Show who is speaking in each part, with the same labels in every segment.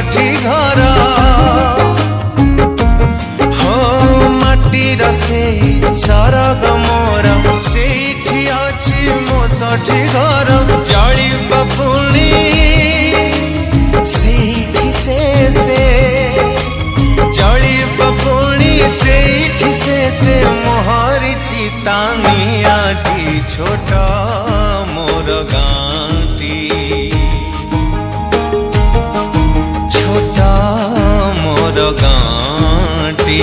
Speaker 1: ଷଠି ଘର हो माटीर से सरग मोर सेठी अछि मो षठी घर जली पुणी सेठी से जली पुणी सेठी से मोहरी चितानियाटी छोट मोर गाँटी छोट मोर गाँटी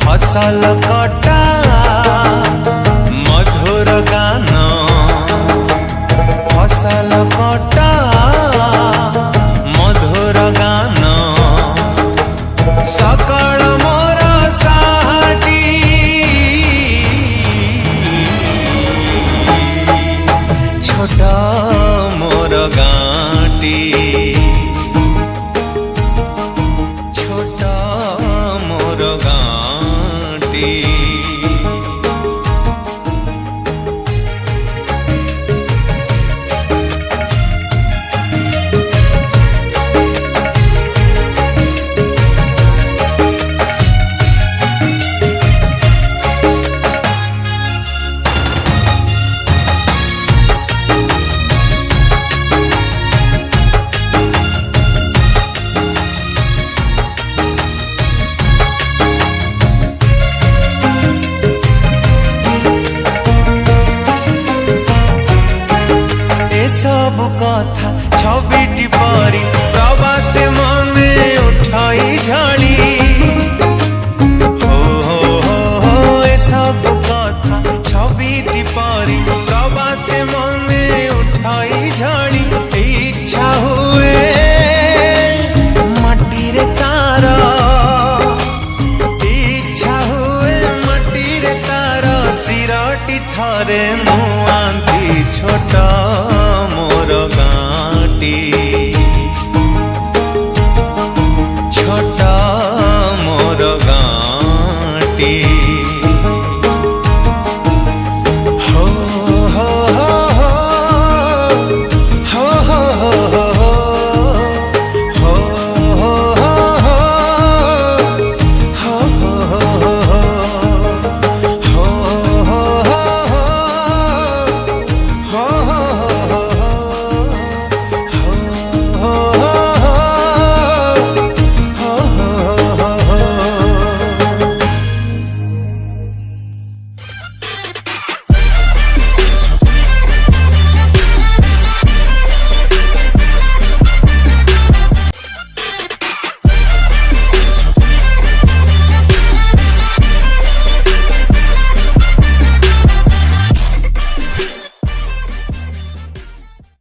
Speaker 1: फसल कटा मधुर गान फसल कटा मधुर गान सकल मोर साहाटी छोट मोर गाँटी छोट मोर गाँटी सब कथा छबिटी परी प्रवास मने उठाई झाड़ी हो ए सब कथा छबिटी परी प्रवास मने उठाई झाड़ी इच्छा हुए माटी रे तार इच्छा हुए माटी रे तार सिरटी थरे मुआंती छोटा